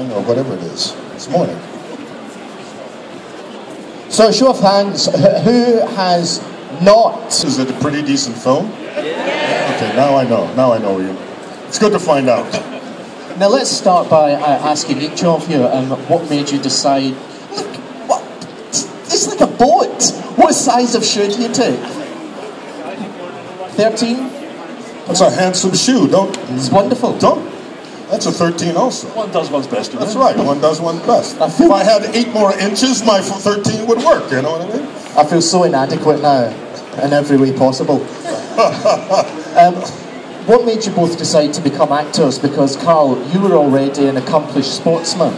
afternoon, or whatever it is. It's morning. So, show of hands, who has not? Is it a pretty decent film? Yeah. Okay, now I know you. It's good to find out. Now let's start by asking each of you what made you decide, look, what? It's like a boat. What size of shoe do you take? 13? That's a handsome shoe, It's wonderful. That's a 13 also. One does one's best. That's right, one does one's best. If I had 8 more inches, my 13 would work, you know what I mean? I feel so inadequate now, in every way possible. What made you both decide to become actors? Because, Carl, you were already an accomplished sportsman.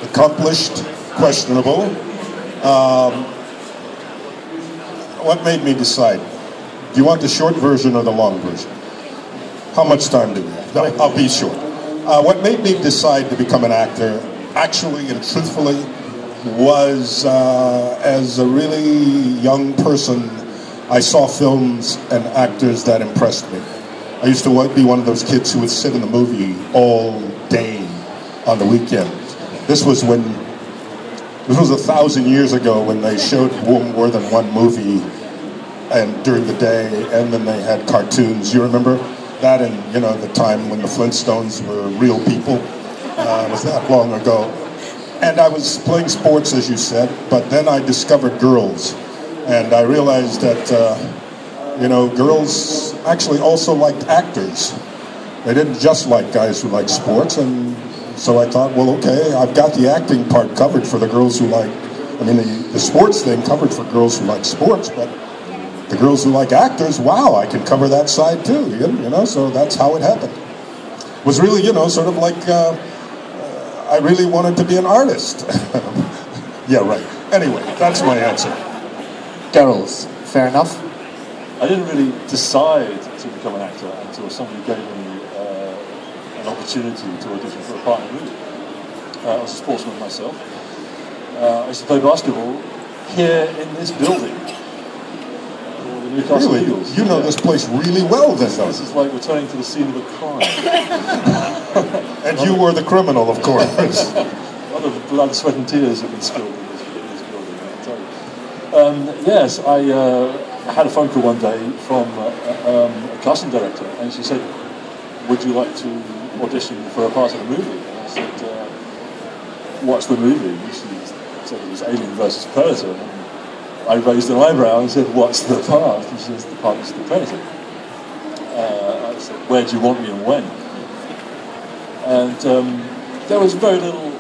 Accomplished, questionable. What made me decide? Do you want the short version or the long version? How much time do we have? No, I'll be short. What made me decide to become an actor, actually and truthfully, was as a really young person, I saw films and actors that impressed me. I used to be one of those kids who would sit in the movie all day on the weekend. This was 1,000 years ago when they showed more than one movie and during the day, and then they had cartoons. You remember that? And the time when the Flintstones were real people. It was that long ago. And I was playing sports, as you said, but then I discovered girls, and I realized that girls actually also liked actors. They didn't just like guys who liked sports, and so I thought, well, okay, I've got the acting part covered for the girls who like, the sports thing covered for girls who like sports, but the girls who like actors, wow, I can cover that side too, so that's how it happened. It was really, sort of like, I really wanted to be an artist. Yeah, right. Anyway, that's my answer. Girls, fair enough. I didn't really decide to become an actor until somebody gave me an opportunity to audition for a part in a movie. I was a sportsman myself. I used to play basketball here in this building. The Newcastle Eagles. You know this place really well then, though. This is like returning to the scene of a crime. And you were the criminal, of course. A lot of blood, sweat and tears have been spilled in this building, I tell you. Yes, I had a phone call one day from a casting director, and she said, would you like to audition for a part of the movie? And I said, what's the movie? And she said it was Alien versus Predator. And I raised an eyebrow and said, what's the part? And she says, the part is the Predator. I said, where do you want me and when? And there was very little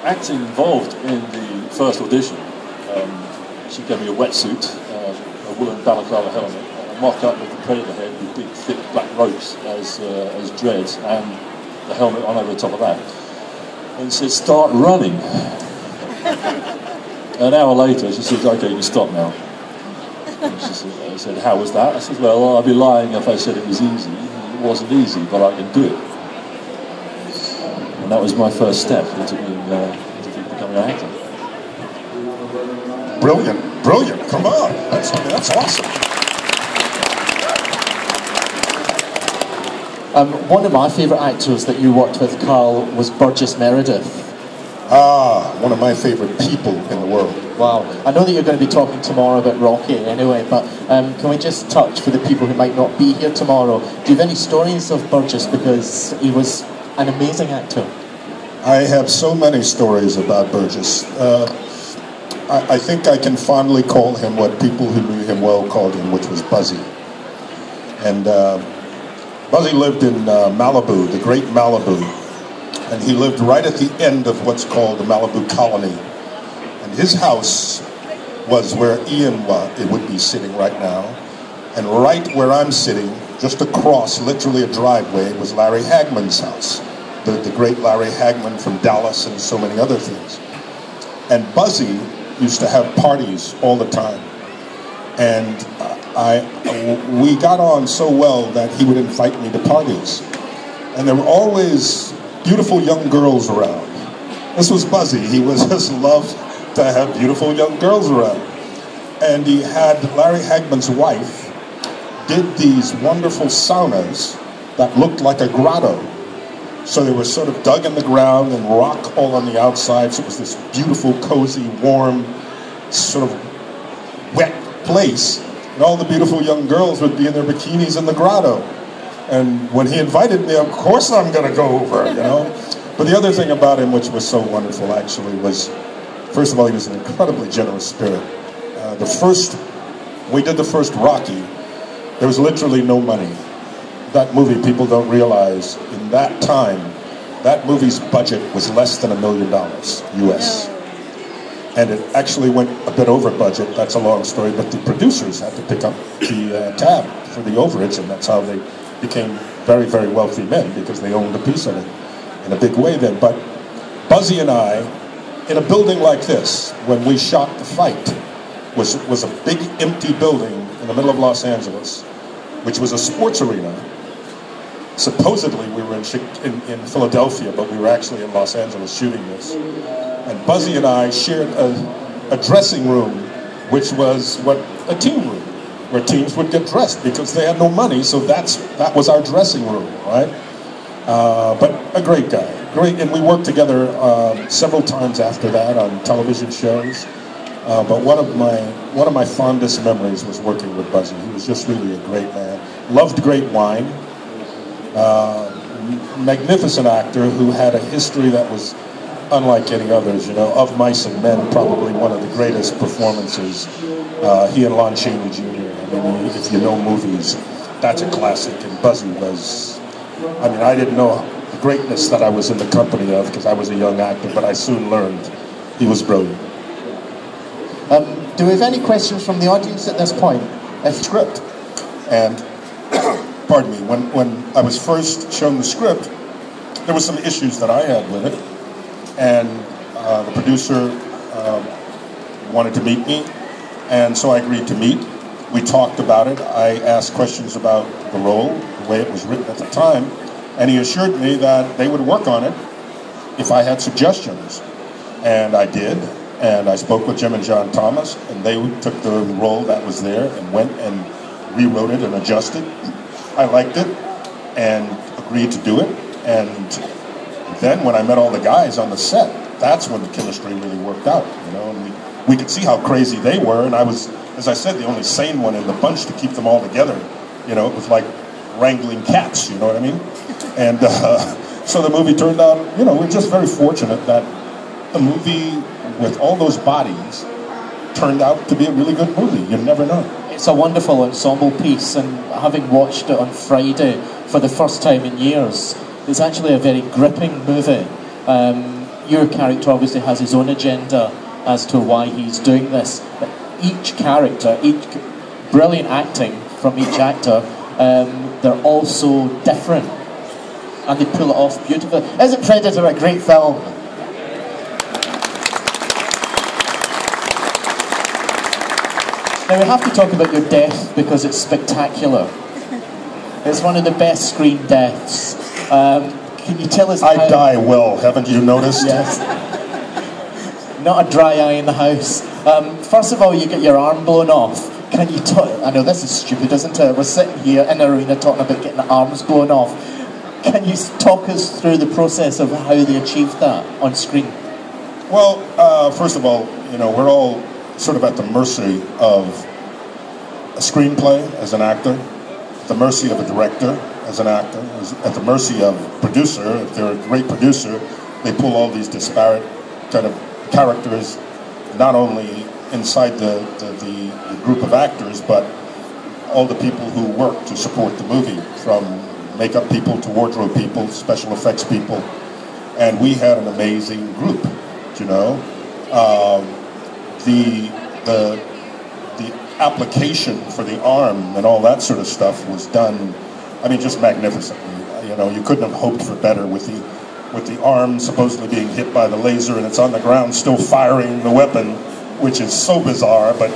acting involved in the first audition. She gave me a wetsuit, a woolen balaclava helmet, a mock-up with the Predator head with big, thick black ropes as dreads, and the helmet on over the top of that. And said, start running. An hour later, she said, okay, you can stop now. And I said, how was that? I said, well, I'd be lying if I said it was easy. It wasn't easy, but I can do it. And that was my first step into becoming an actor. Brilliant, come on. That's awesome. One of my favourite actors that you worked with, Carl, was Burgess Meredith. One of my favourite people in the world. Wow. I know that you're going to be talking tomorrow about Rocky anyway, but can we just touch for the people who might not be here tomorrow? Do you have any stories of Burgess? Because he was an amazing actor. I have so many stories about Burgess. I think I can fondly call him what people who knew him well called him, which was Buzzy. And Buzzy lived in Malibu, the great Malibu. And he lived right at the end of what's called the Malibu colony. And his house was where Ian would be sitting right now. And right where I'm sitting, just across, literally a driveway, was Larry Hagman's house. The great Larry Hagman from Dallas and so many other things. And Buzzy used to have parties all the time. And we got on so well that he would invite me to parties. And there were always beautiful young girls around. This was Buzzy. He just loved to have beautiful young girls around. And he had Larry Hagman's wife did these wonderful saunas that looked like a grotto. So they were sort of dug in the ground and rock all on the outside. So it was this beautiful, cozy, warm, sort of wet place. And all the beautiful young girls would be in their bikinis in the grotto. And when he invited me, of course I'm going to go over, you know. But the other thing about him, which was so wonderful actually, was, first of all, he was an incredibly generous spirit. We did the first Rocky, there was literally no money. That movie, people don't realize, in that time, that movie's budget was less than $1 million, US. And it actually went a bit over budget, that's a long story, but the producers had to pick up the tab for the overage, and that's how they became very, very wealthy men, because they owned a piece of it in a big way then. But Buzzy and I, in a building like this, when we shot the fight, was a big empty building in the middle of Los Angeles, which was a sports arena. Supposedly we were in Philadelphia, but we were actually in Los Angeles shooting this. And Buzzy and I shared a dressing room, which was a team room, where teams would get dressed because they had no money, so that was our dressing room, right? But a great guy, great, and we worked together several times after that on television shows. But one of my fondest memories was working with Buzzy. He was just really a great man. Loved great wine. Magnificent actor who had a history that was unlike any others. You know, Of Mice and Men, probably one of the greatest performances. He and Lon Chaney Jr. I mean, if you know movies, that's a classic. And Buzzy was. I mean, I didn't know the greatness that I was in the company of because I was a young actor, but I soon learned he was brilliant. Do we have any questions from the audience at this point? Script. And, pardon me, when I was first shown the script, there were some issues that I had with it. And the producer wanted to meet me, and so I agreed to meet. We talked about it. I asked questions about the role, the way it was written at the time, and he assured me that they would work on it if I had suggestions. And I did. And I spoke with Jim and John Thomas, and they took the role that was there and went and rewrote it and adjusted. I liked it and agreed to do it. And then when I met all the guys on the set, that's when the chemistry really worked out, you know. And we could see how crazy they were, and I was, as I said, the only sane one in the bunch to keep them all together. You know, it was like wrangling cats, you know what I mean? And so the movie turned out, you know, we're just very fortunate that the movie with all those bodies turned out to be a really good movie. You never know. It's a wonderful ensemble piece, and having watched it on Friday for the first time in years, it's actually a very gripping movie. Your character obviously has his own agenda as to why he's doing this. But each character, each brilliant acting from each actor, they're all so different, and they pull it off beautifully. Isn't Predator a great film? Now we have to talk about your death because it's spectacular. It's one of the best screen deaths. Can you tell us how... I die well, haven't you noticed? Yes. Not a dry eye in the house. First of all, you get your arm blown off. Can you talk... I know this is stupid, isn't it? We're sitting here in the arena talking about getting the arms blown off. Can you talk us through the process of how they achieved that on screen? Well, first of all, you know, we're all sort of at the mercy of a screenplay as an actor, at the mercy of a director as an actor, at the mercy of a producer. If they're a great producer, they pull all these disparate kind of characters, not only inside the group of actors, but all the people who work to support the movie, from makeup people to wardrobe people, special effects people. And we had an amazing group, you know. The application for the arm and all that sort of stuff was done, I mean, just magnificently. You know, you couldn't have hoped for better with the arm supposedly being hit by the laser and it's on the ground still firing the weapon, which is so bizarre, but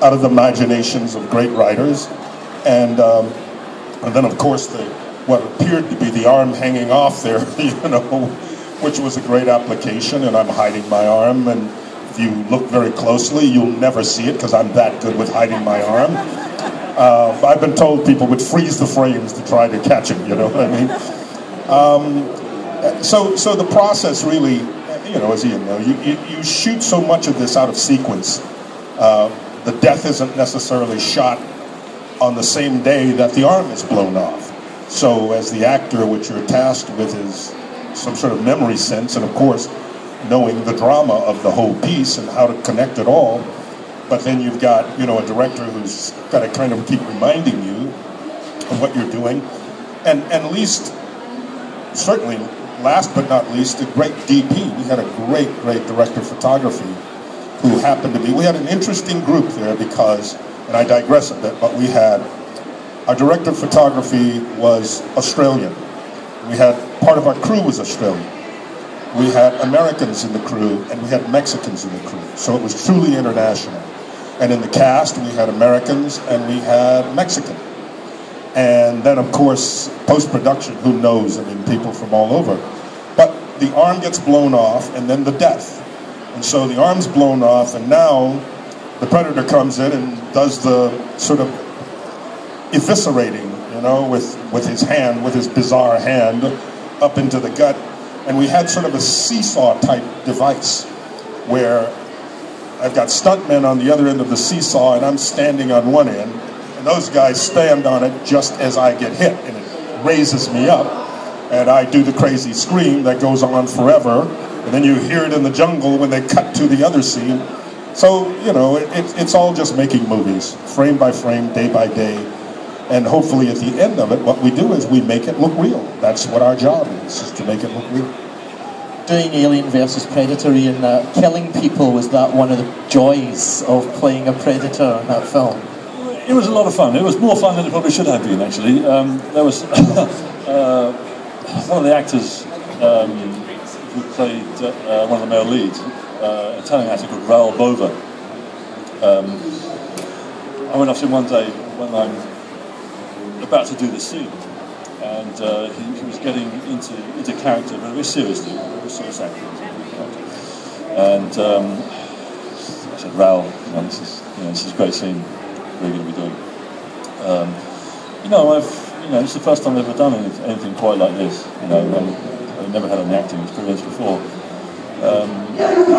out of the imaginations of great writers. And then, of course, what appeared to be the arm hanging off there, you know, which was a great application, and I'm hiding my arm, and if you look very closely, you'll never see it because I'm that good with hiding my arm. I've been told people would freeze the frames to try to catch it, you know what I mean? So the process really, you know, as Ian knows, you shoot so much of this out of sequence. The death isn't necessarily shot on the same day that the arm is blown off. So as the actor, what you're tasked with is some sort of memory sense, and of course, knowing the drama of the whole piece and how to connect it all. But then you've got, you know, a director who's got to kind of keep reminding you of what you're doing. And least, certainly, last but not least, a great DP. We had a great director of photography who happened to be, we had an interesting group there because, and I digress a bit, but we had, our director of photography was Australian. We had, part of our crew was Australian. We had Americans in the crew, and we had Mexicans in the crew. So it was truly international. And in the cast, we had Americans and we had Mexican. And then, of course, post-production, who knows? I mean, people from all over. But the arm gets blown off, and then the death. And so the arm's blown off, and now the predator comes in and does the sort of eviscerating, you know, with his hand, with his bizarre hand, up into the gut. And we had sort of a seesaw-type device where I've got stuntmen on the other end of the seesaw, and I'm standing on one end, and those guys stand on it just as I get hit, and it raises me up, and I do the crazy scream that goes on forever, and then you hear it in the jungle when they cut to the other scene. So, you know, it's all just making movies, frame by frame, day by day, and hopefully at the end of it, what we do is we make it look real. That's what our job is to make it look real. Doing Alien versus Predator, Ian, killing people, was that one of the joys of playing a predator in that film? It was a lot of fun. It was more fun than it probably should have been, actually. There was one of the actors who played one of the male leads, an Italian actor called Raoul Bova. I went up to him one day when I'm about to do the scene, and he was getting into character very seriously, very serious acting. And I said, Raoul, this is a great scene we're going to be doing. It's the first time I've ever done anything quite like this. I've never had an acting experience before.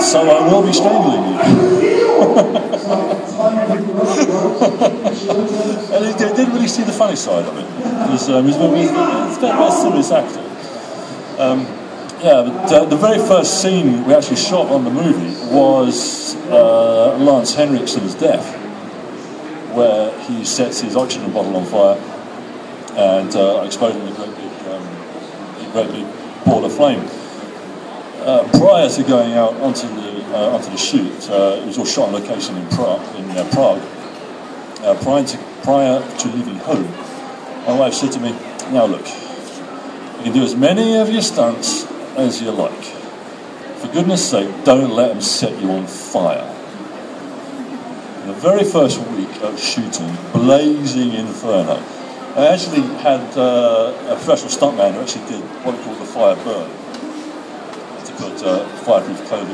So I will be strangling you. And he didn't really see the funny side of it. He's a very serious actor. But the very first scene we actually shot on the movie was Lance Henriksen's death, where he sets his oxygen bottle on fire and exploding a great big ball of flame. Prior to going out onto the shoot, it was all shot on location in Prague. Prior to leaving home, my wife said to me, "Now look, you can do as many of your stunts as you like. For goodness sake, don't let them set you on fire." The very first week of shooting, blazing inferno, I actually had a professional stuntman who actually did what we call the fire burn, to put fireproof clothing